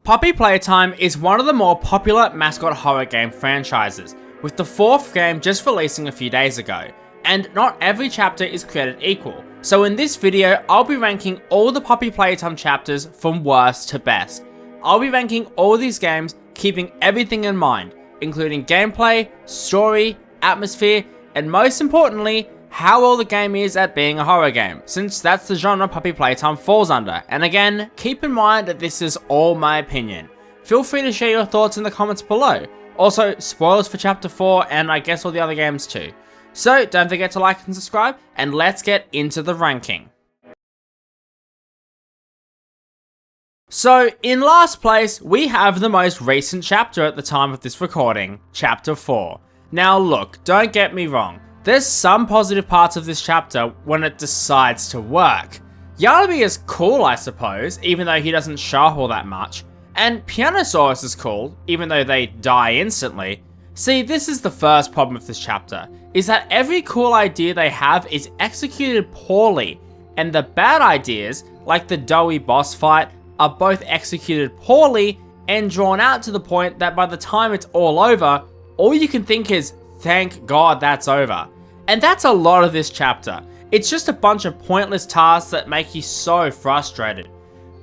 Poppy Playtime is one of the more popular mascot horror game franchises, with the 4th game just releasing a few days ago, and not every chapter is created equal. So in this video, I'll be ranking all the Poppy Playtime chapters from worst to best. I'll be ranking all these games, keeping everything in mind, including gameplay, story, atmosphere, and most importantly, how well the game is at being a horror game, since that's the genre Poppy Playtime falls under. And again, keep in mind that this is all my opinion. Feel free to share your thoughts in the comments below. Also, spoilers for chapter 4 and I guess all the other games too. So don't forget to like and subscribe, and let's get into the ranking. So in last place, we have the most recent chapter at the time of this recording, chapter 4. Now look, don't get me wrong. There's some positive parts of this chapter when it decides to work. Yarnaby is cool, I suppose, even though he doesn't show up all that much. And Pianosaurus is cool, even though they die instantly. See, this is the first problem with this chapter, is that every cool idea they have is executed poorly, and the bad ideas, like the doughy boss fight, are both executed poorly and drawn out to the point that by the time it's all over, all you can think is, thank God that's over. And that's a lot of this chapter. It's just a bunch of pointless tasks that make you so frustrated.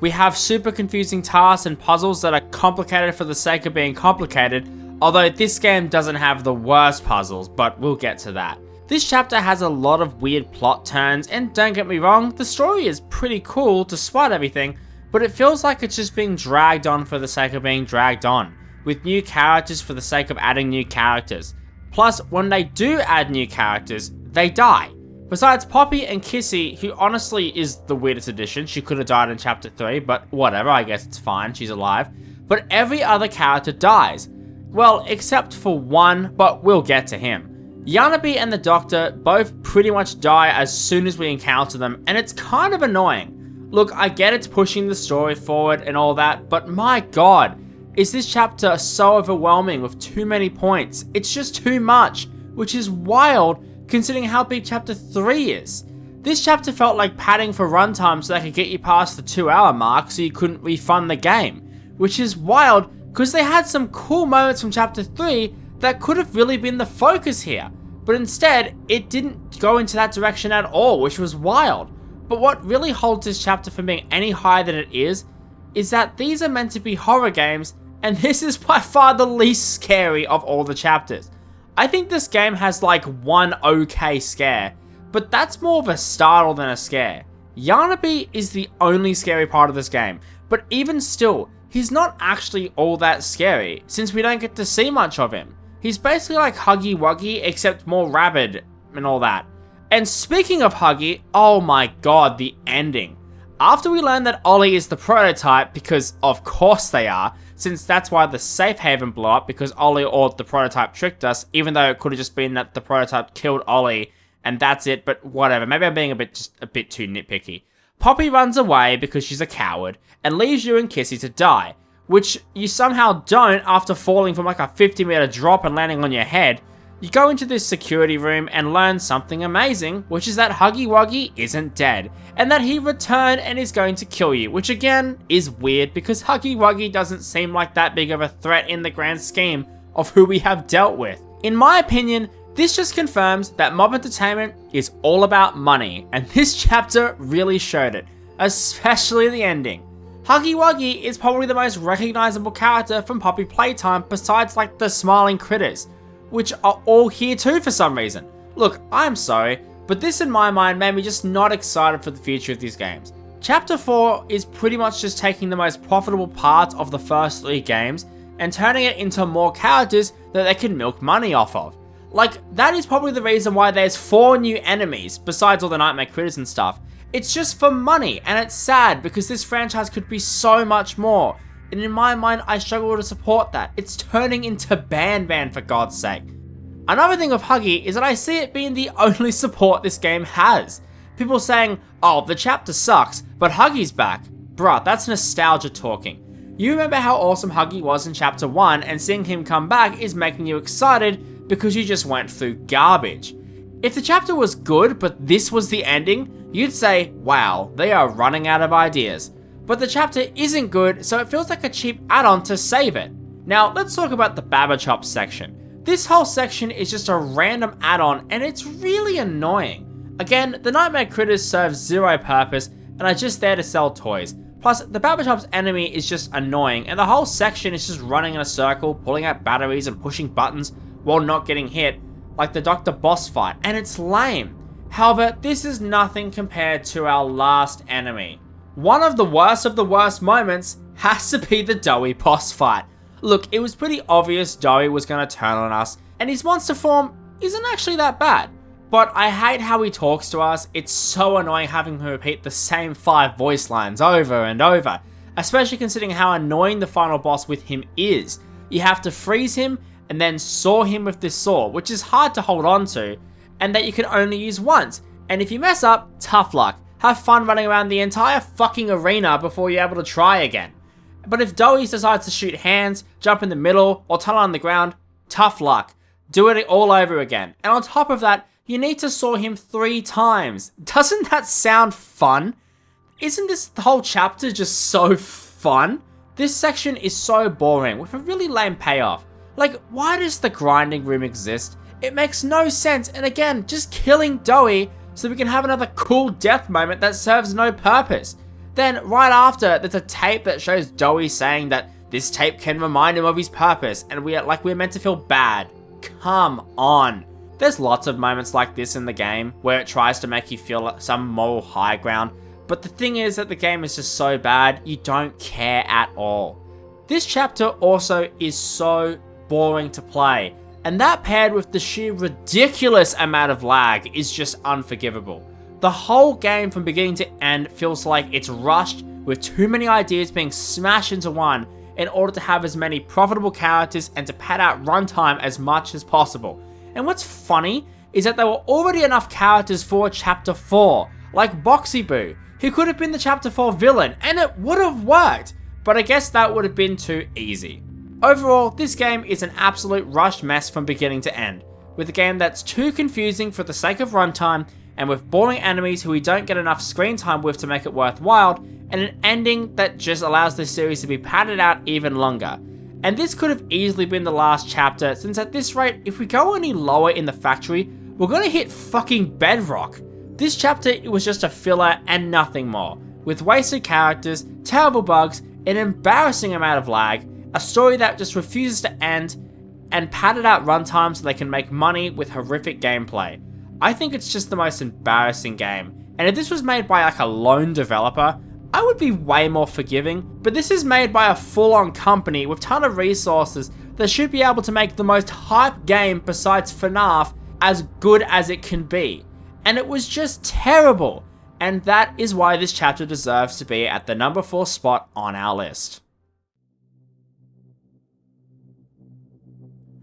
We have super confusing tasks and puzzles that are complicated for the sake of being complicated, although this game doesn't have the worst puzzles, but we'll get to that. This chapter has a lot of weird plot turns, and don't get me wrong, the story is pretty cool despite everything, but it feels like it's just being dragged on for the sake of being dragged on, with new characters for the sake of adding new characters. Plus, when they do add new characters, they die. Besides Poppy and Kissy, who honestly is the weirdest addition. She could have died in chapter 3, but whatever, I guess it's fine, she's alive. But every other character dies. Well, except for one, but we'll get to him. Yarnaby and the Doctor both pretty much die as soon as we encounter them, and it's kind of annoying. Look, I get it's pushing the story forward and all that, but my god, is this chapter so overwhelming with too many points? It's just too much, which is wild considering how big chapter 3 is. This chapter felt like padding for runtime so they could get you past the 2-hour mark so you couldn't refund the game, which is wild because they had some cool moments from chapter 3 that could have really been the focus here, but instead it didn't go into that direction at all, which was wild. But what really holds this chapter from being any higher than it is that these are meant to be horror games, and this is by far the least scary of all the chapters. I think this game has like one okay scare, but that's more of a startle than a scare. Yarnaby is the only scary part of this game, but even still, he's not actually all that scary, since we don't get to see much of him. He's basically like Huggy Wuggy, except more rabid and all that. And speaking of Huggy, oh my god, the ending. After we learn that Ollie is the prototype, because of course they are, since that's why the safe haven blew up, because Ollie or the prototype tricked us, even though it could have just been that the prototype killed Ollie, and that's it, but whatever, maybe I'm being a bit too nitpicky. Poppy runs away because she's a coward, and leaves you and Kissy to die, which you somehow don't after falling from like a 50-meter drop and landing on your head. You go into this security room and learn something amazing, which is that Huggy Wuggy isn't dead, and that he returned and is going to kill you, which again is weird because Huggy Wuggy doesn't seem like that big of a threat in the grand scheme of who we have dealt with. In my opinion, this just confirms that mob entertainment is all about money, and this chapter really showed it, especially the ending. Huggy Wuggy is probably the most recognizable character from Poppy Playtime besides like the smiling critters, which are all here too for some reason. Look, I'm sorry, but this in my mind made me just not excited for the future of these games. Chapter 4 is pretty much just taking the most profitable parts of the first 3 games and turning it into more characters that they can milk money off of. Like, that is probably the reason why there's 4 new enemies, besides all the nightmare critters and stuff. It's just for money, and it's sad because this franchise could be so much more. And in my mind, I struggle to support that. It's turning into Ban for God's sake. Another thing with Huggy is that I see it being the only support this game has. People saying, oh, the chapter sucks, but Huggy's back. Bruh, that's nostalgia talking. You remember how awesome Huggy was in chapter 1, and seeing him come back is making you excited because you just went through garbage. If the chapter was good, but this was the ending, you'd say, wow, they are running out of ideas. but the chapter isn't good, so it feels like a cheap add-on to save it. Now, let's talk about the Babachop section. This whole section is just a random add-on, and it's really annoying. Again, the Nightmare Critters serve zero purpose, and are just there to sell toys. Plus, the Babachop's enemy is just annoying, and the whole section is just running in a circle, pulling out batteries and pushing buttons while not getting hit, like the Dr. Boss fight, and it's lame. However, this is nothing compared to our last enemy. One of the worst moments has to be the Duckii boss fight. Look, it was pretty obvious Duckii was going to turn on us, and his monster form isn't actually that bad. But I hate how he talks to us. It's so annoying having him repeat the same 5 voice lines over and over, especially considering how annoying the final boss with him is. You have to freeze him and then saw him with this saw, which is hard to hold on to, and that you can only use once. And if you mess up, tough luck. Have fun running around the entire fucking arena before you're able to try again. But if Duckii decides to shoot hands, jump in the middle, or tunnel on the ground, tough luck. Do it all over again. And on top of that, you need to saw him 3 times. Doesn't that sound fun? Isn't this whole chapter just so fun? This section is so boring with a really lame payoff. Like, why does the grinding room exist? It makes no sense, and again, just killing Duckii so we can have another cool death moment that serves no purpose. Then, right after, there's a tape that shows Duckii saying that this tape can remind him of his purpose, and we're meant to feel bad. Come on. There's lots of moments like this in the game, where it tries to make you feel some moral high ground, but the thing is that the game is just so bad, you don't care at all. This chapter also is so boring to play, and that paired with the sheer ridiculous amount of lag is just unforgivable. The whole game from beginning to end feels like it's rushed, with too many ideas being smashed into one in order to have as many profitable characters and to pad out runtime as much as possible. And what's funny is that there were already enough characters for chapter 4, like Boxy Boo, who could have been the chapter 4 villain, and it would have worked, but I guess that would have been too easy. Overall, this game is an absolute rushed mess from beginning to end, with a game that's too confusing for the sake of runtime, and with boring enemies who we don't get enough screen time with to make it worthwhile, and an ending that just allows this series to be padded out even longer. And this could have easily been the last chapter, since at this rate, if we go any lower in the factory, we're gonna hit fucking bedrock. This chapter was just a filler and nothing more, with wasted characters, terrible bugs, an embarrassing amount of lag, a story that just refuses to end, and padded out runtime so they can make money with horrific gameplay. I think it's just the most embarrassing game, and if this was made by like a lone developer, I would be way more forgiving, but this is made by a full-on company with a ton of resources that should be able to make the most hype game besides FNAF as good as it can be. And it was just terrible, and that is why this chapter deserves to be at the number 4 spot on our list.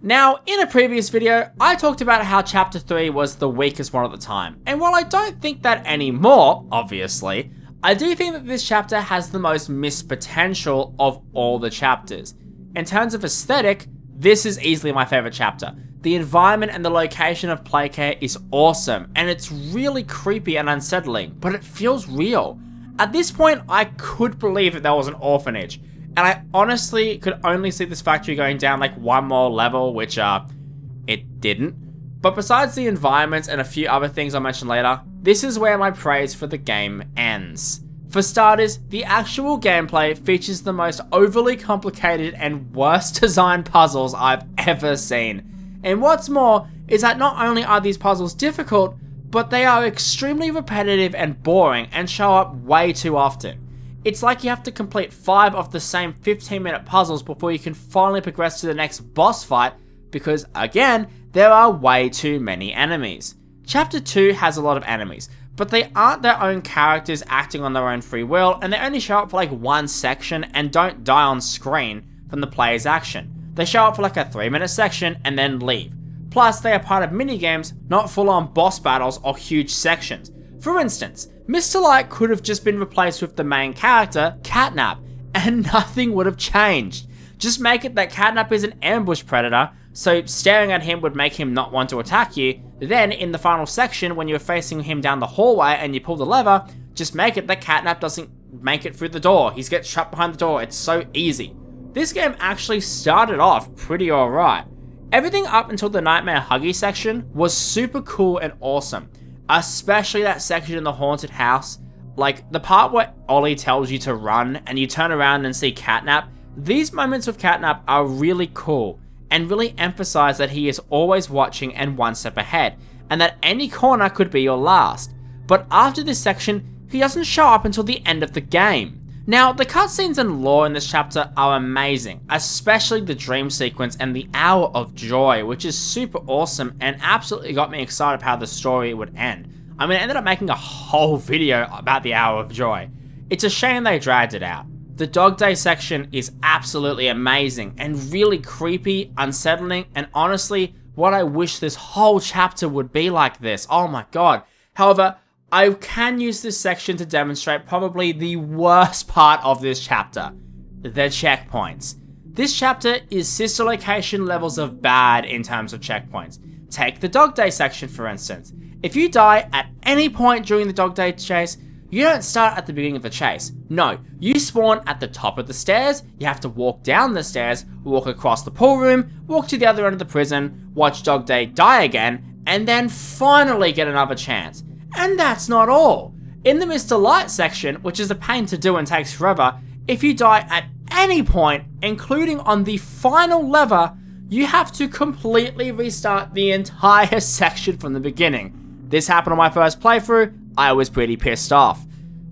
Now, in a previous video, I talked about how chapter 3 was the weakest one at the time, and while I don't think that anymore, obviously, I do think that this chapter has the most missed potential of all the chapters. In terms of aesthetic, this is easily my favourite chapter. The environment and the location of Playcare is awesome, and it's really creepy and unsettling, but it feels real. At this point, I could believe that there was an orphanage, and I honestly could only see this factory going down like one more level, which it didn't. But besides the environments and a few other things I'll mention later, this is where my praise for the game ends. For starters, the actual gameplay features the most overly complicated and worst designed puzzles I've ever seen. And what's more, is that not only are these puzzles difficult, but they are extremely repetitive and boring and show up way too often. It's like you have to complete 5 of the same 15-minute puzzles before you can finally progress to the next boss fight, because again, there are way too many enemies. Chapter 2 has a lot of enemies, but they aren't their own characters acting on their own free will, and they only show up for like one section and don't die on screen from the player's action. They show up for like a 3-minute section and then leave. Plus, they are part of minigames, not full-on boss battles or huge sections. For instance, Mr. Light could have just been replaced with the main character, Catnap, and nothing would have changed. Just make it that Catnap is an ambush predator, so staring at him would make him not want to attack you. Then, in the final section, when you're facing him down the hallway and you pull the lever, just make it that Catnap doesn't make it through the door. He gets trapped behind the door. It's so easy. This game actually started off pretty alright. Everything up until the Nightmare Huggy section was super cool and awesome. Especially that section in the haunted house. Like, the part where Ollie tells you to run and you turn around and see Catnap. These moments with Catnap are really cool and really emphasize that he is always watching and one step ahead, and that any corner could be your last. But after this section, he doesn't show up until the end of the game. Now, the cutscenes and lore in this chapter are amazing, especially the dream sequence and the Hour of Joy, which is super awesome and absolutely got me excited about how the story would end. I mean, I ended up making a whole video about the Hour of Joy. It's a shame they dragged it out. The Dog Day section is absolutely amazing and really creepy, unsettling, and honestly, what I wish this whole chapter would be like this. Oh my god. However, I can use this section to demonstrate probably the worst part of this chapter. The checkpoints. This chapter is sister location levels of bad in terms of checkpoints. Take the Dog Day section for instance. If you die at any point during the Dog Day chase, you don't start at the beginning of the chase. No, you spawn at the top of the stairs, you have to walk down the stairs, walk across the pool room, walk to the other end of the prison, watch Dog Day die again, and then finally get another chance. And that's not all. In the Mr. Light section, which is a pain to do and takes forever, if you die at any point, including on the final lever, you have to completely restart the entire section from the beginning. This happened on my first playthrough. I was pretty pissed off.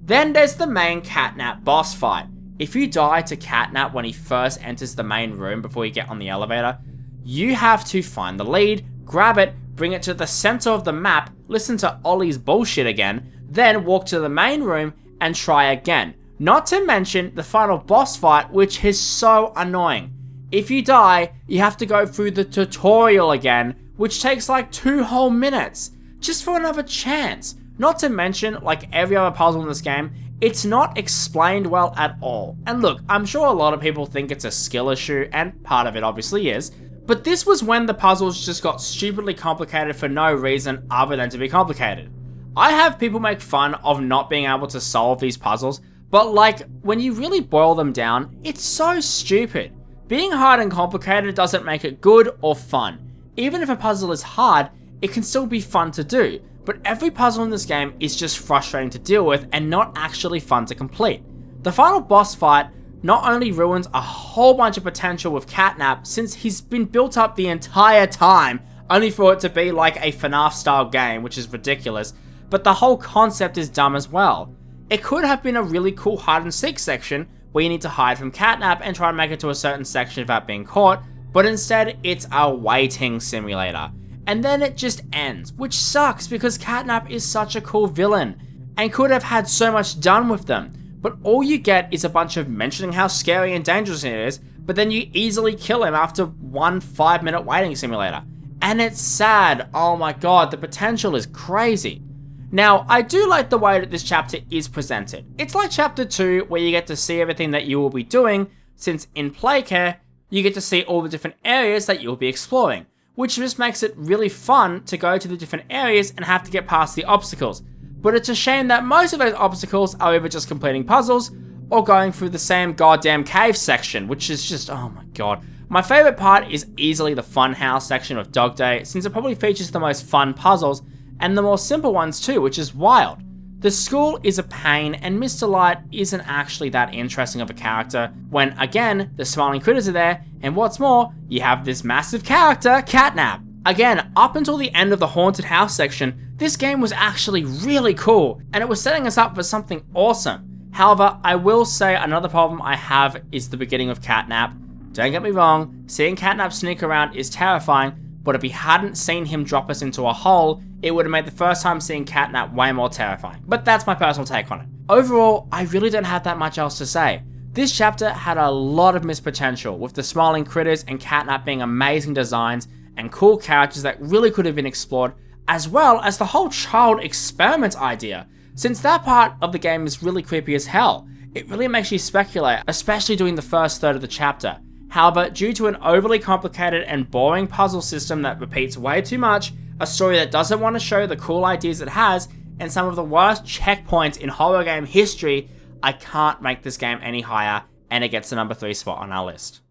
Then there's the main Catnap boss fight. If you die to Catnap when he first enters the main room before you get on the elevator, you have to find the lead, grab it, bring it to the center of the map, listen to Ollie's bullshit again, then walk to the main room and try again. Not to mention the final boss fight, which is so annoying. If you die, you have to go through the tutorial again, which takes like 2 whole minutes, just for another chance. Not to mention, like every other puzzle in this game, it's not explained well at all. And look, I'm sure a lot of people think it's a skill issue, and part of it obviously is, but this was when the puzzles just got stupidly complicated for no reason other than to be complicated. I have people make fun of not being able to solve these puzzles, but like, when you really boil them down, it's so stupid. Being hard and complicated doesn't make it good or fun. Even if a puzzle is hard, it can still be fun to do, but every puzzle in this game is just frustrating to deal with and not actually fun to complete. The final boss fight not only ruins a whole bunch of potential with Catnap, since he's been built up the entire time, only for it to be like a FNAF style game, which is ridiculous, but the whole concept is dumb as well. It could have been a really cool hide and seek section, where you need to hide from Catnap and try to make it to a certain section without being caught, but instead it's a waiting simulator. And then it just ends, which sucks because Catnap is such a cool villain, and could have had so much done with them. But all you get is a bunch of mentioning how scary and dangerous it is, but then you easily kill him after one 5-minute waiting simulator. And it's sad. Oh my god, the potential is crazy. Now, I do like the way that this chapter is presented. It's like chapter 2, where you get to see everything that you will be doing, since in Playcare, you get to see all the different areas that you'll be exploring, which just makes it really fun to go to the different areas and have to get past the obstacles. But it's a shame that most of those obstacles are either just completing puzzles or going through the same goddamn cave section, which is just, oh my god. My favorite part is easily the funhouse section of Dog Day, since it probably features the most fun puzzles, and the more simple ones too, which is wild. The school is a pain, and Mr. Light isn't actually that interesting of a character, when again, the smiling critters are there, and what's more, you have this massive character, Catnap. Again, up until the end of the haunted house section, this game was actually really cool, and it was setting us up for something awesome. However, I will say another problem I have is the beginning of Catnap. Don't get me wrong, seeing Catnap sneak around is terrifying, but if we hadn't seen him drop us into a hole, it would have made the first time seeing Catnap way more terrifying. But that's my personal take on it. Overall, I really don't have that much else to say. This chapter had a lot of missed potential, with the smiling critters and Catnap being amazing designs and cool characters that really could have been explored, as well as the whole child experiment idea, since that part of the game is really creepy as hell. It really makes you speculate, especially during the first third of the chapter. However, due to an overly complicated and boring puzzle system that repeats way too much, a story that doesn't want to show the cool ideas it has, and some of the worst checkpoints in horror game history, I can't make this game any higher, and it gets the number 3 spot on our list.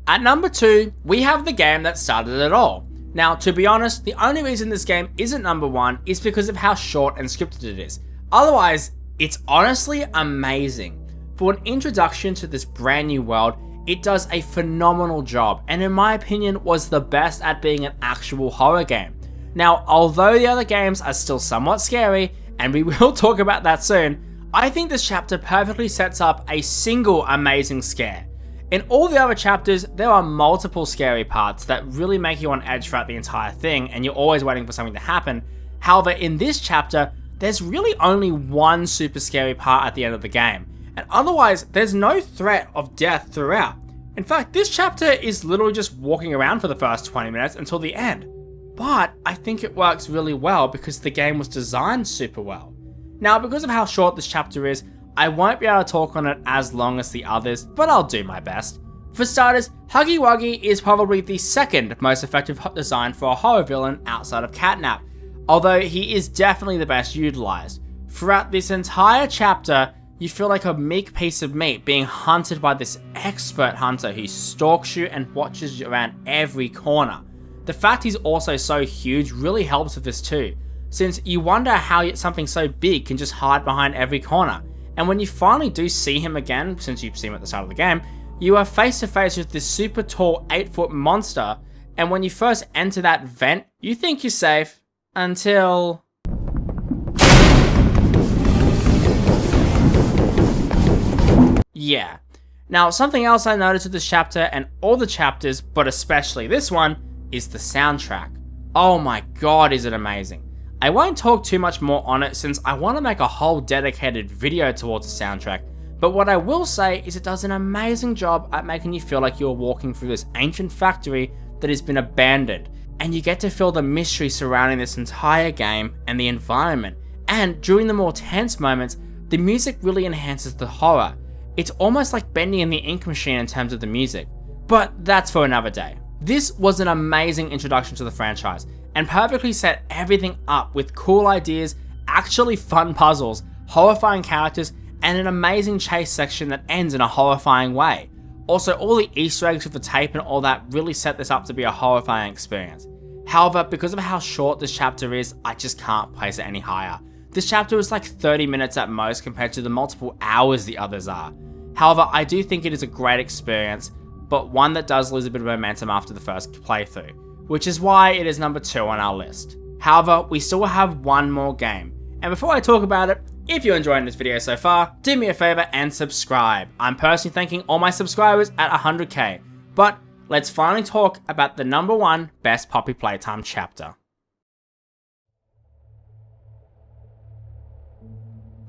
At number 2, we have the game that started it all. Now, to be honest, the only reason this game isn't number 1 is because of how short and scripted it is. Otherwise, it's honestly amazing. For an introduction to this brand new world, it does a phenomenal job, and in my opinion was the best at being an actual horror game. Now, although the other games are still somewhat scary, and we will talk about that soon, I think this chapter perfectly sets up a single amazing scare. In all the other chapters, there are multiple scary parts that really make you on edge throughout the entire thing, and you're always waiting for something to happen. However, in this chapter, there's really only one super scary part at the end of the game, and otherwise, there's no threat of death throughout. In fact, this chapter is literally just walking around for the first 20 minutes until the end. But I think it works really well because the game was designed super well. Now, because of how short this chapter is, I won't be able to talk on it as long as the others, but I'll do my best. For starters, Huggy Wuggy is probably the second most effective design for a horror villain outside of Catnap, although he is definitely the best utilized. Throughout this entire chapter, you feel like a meek piece of meat being hunted by this expert hunter who stalks you and watches you around every corner. The fact he's also so huge really helps with this too, since you wonder how something so big can just hide behind every corner. And when you finally do see him again, since you've seen him at the start of the game, you are face to face with this super tall 8-foot monster, and when you first enter that vent, you think you're safe, until... yeah. Now, something else I noticed with this chapter, and all the chapters, but especially this one, is the soundtrack. Oh my god, is it amazing. I won't talk too much more on it since I want to make a whole dedicated video towards the soundtrack, but what I will say is it does an amazing job at making you feel like you're walking through this ancient factory that has been abandoned, and you get to feel the mystery surrounding this entire game and the environment, and during the more tense moments, the music really enhances the horror. It's almost like Bendy and the Ink Machine in terms of the music, but that's for another day. This was an amazing introduction to the franchise, and perfectly set everything up with cool ideas, actually fun puzzles, horrifying characters, and an amazing chase section that ends in a horrifying way. Also, all the Easter eggs with the tape and all that really set this up to be a horrifying experience. However, because of how short this chapter is, I just can't place it any higher. This chapter is like 30 minutes at most compared to the multiple hours the others are. However, I do think it is a great experience, but one that does lose a bit of momentum after the first playthrough, which is why it is number 2 on our list. However, we still have one more game, and before I talk about it, if you're enjoying this video so far, do me a favor and subscribe. I'm personally thanking all my subscribers at 100k, but let's finally talk about the number 1 best Poppy Playtime chapter.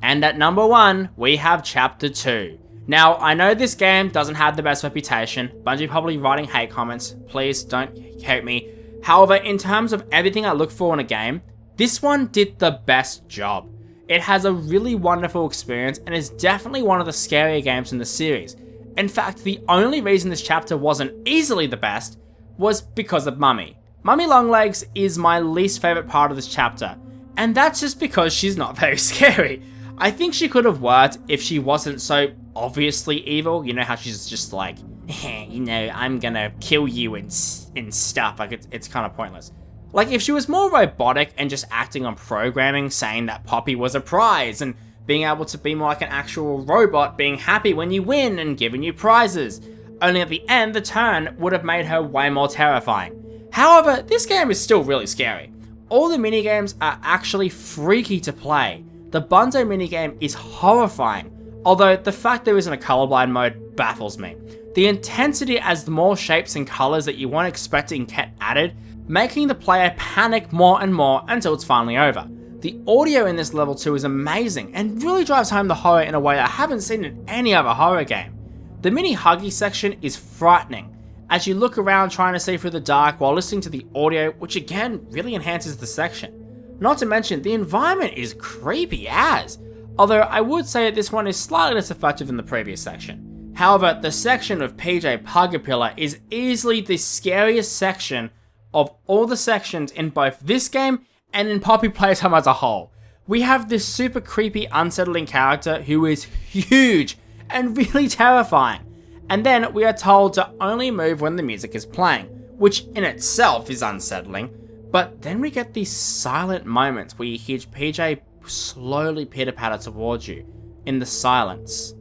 And at number 1, we have chapter 2. Now, I know this game doesn't have the best reputation, Bungie probably writing hate comments, please don't hate me. However, in terms of everything I look for in a game, this one did the best job. It has a really wonderful experience and is definitely one of the scarier games in the series. In fact, the only reason this chapter wasn't easily the best was because of Mummy. Mummy Longlegs is my least favourite part of this chapter, and that's just because she's not very scary. I think she could have worked if she wasn't so obviously evil. You know how she's just like, you know, I'm gonna kill you and stuff. Like, it's kind of pointless. Like, if she was more robotic and just acting on programming, saying that Poppy was a prize, and being able to be more like an actual robot, being happy when you win and giving you prizes. Only at the end, the turn would have made her way more terrifying. However, this game is still really scary. All the minigames are actually freaky to play. The Bunzo minigame is horrifying, although the fact there isn't a colorblind mode baffles me. The intensity as the more shapes and colors that you weren't expecting get added, making the player panic more and more until it's finally over. The audio in this level 2 is amazing and really drives home the horror in a way I haven't seen in any other horror game. The mini Huggy section is frightening, as you look around trying to see through the dark while listening to the audio, which again really enhances the section. Not to mention, the environment is creepy as, although I would say that this one is slightly less effective than the previous section. However, the section of PJ Pugapilla is easily the scariest section of all the sections in both this game and in Poppy Playtime as a whole. we have this super creepy, unsettling character who is huge and really terrifying. And then we are told to only move when the music is playing, which in itself is unsettling. But then we get these silent moments where you hear PJ slowly pitter-patter towards you in the silence.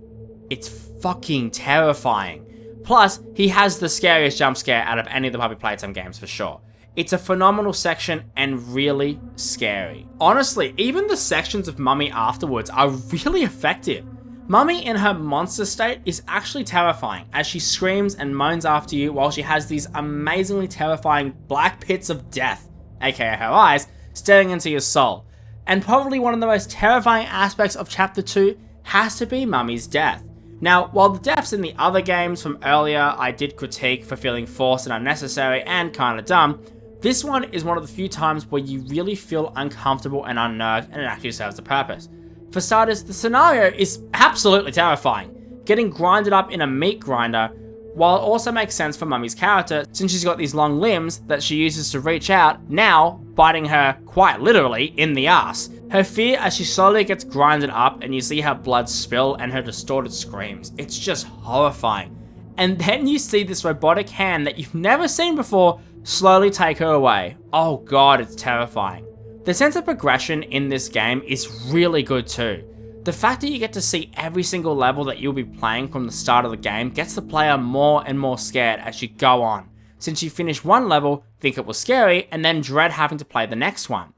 It's fucking terrifying. Plus, he has the scariest jump scare out of any of the Puppy Playtime games for sure. It's a phenomenal section and really scary. Honestly, even the sections of Mummy afterwards are really effective. Mummy in her monster state is actually terrifying as she screams and moans after you while she has these amazingly terrifying black pits of death, aka her eyes, staring into your soul. And probably one of the most terrifying aspects of Chapter 2 has to be Mummy's death. Now, while the deaths in the other games from earlier I did critique for feeling forced and unnecessary and kinda dumb, this one is one of the few times where you really feel uncomfortable and unnerved and it actually serves the purpose. For starters, the scenario is absolutely terrifying, getting grinded up in a meat grinder, while it also makes sense for Mummy's character since she's got these long limbs that she uses to reach out, now biting her quite literally in the ass. Her fear as she slowly gets grinded up and you see her blood spill and her distorted screams, it's just horrifying. And then you see this robotic hand that you've never seen before slowly take her away. Oh god, it's terrifying. The sense of progression in this game is really good too. The fact that you get to see every single level that you'll be playing from the start of the game gets the player more and more scared as you go on, since you finish one level, think it was scary, and then dread having to play the next one.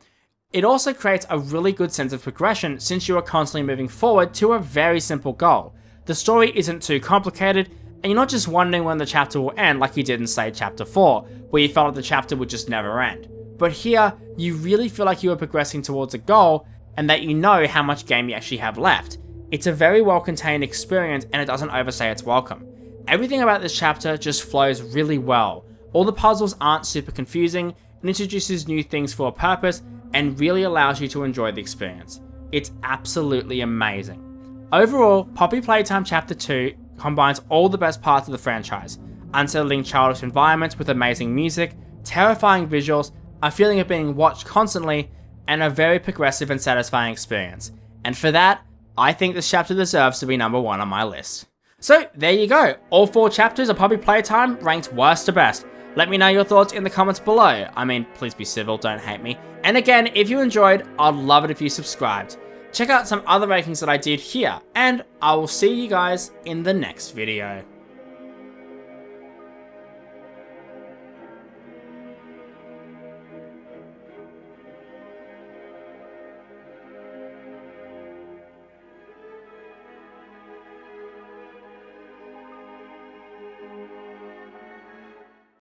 It also creates a really good sense of progression since you are constantly moving forward to a very simple goal. The story isn't too complicated, and you're not just wondering when the chapter will end like you did in, say, Chapter 4, where you felt like the chapter would just never end. But here, you really feel like you are progressing towards a goal, and that you know how much game you actually have left. It's a very well contained experience and it doesn't overstay its welcome. Everything about this chapter just flows really well. All the puzzles aren't super confusing, it introduces new things for a purpose and really allows you to enjoy the experience. It's absolutely amazing. Overall, Puppy Playtime Chapter 2 combines all the best parts of the franchise: unsettling childish environments with amazing music, terrifying visuals, a feeling of being watched constantly, and a very progressive and satisfying experience. And for that, I think this chapter deserves to be number 1 on my list. So there you go, all 4 chapters of Puppy Playtime ranked worst to best. Let me know your thoughts in the comments below. I mean, please be civil, don't hate me. And again, if you enjoyed, I'd love it if you subscribed. Check out some other rankings that I did here, and I will see you guys in the next video.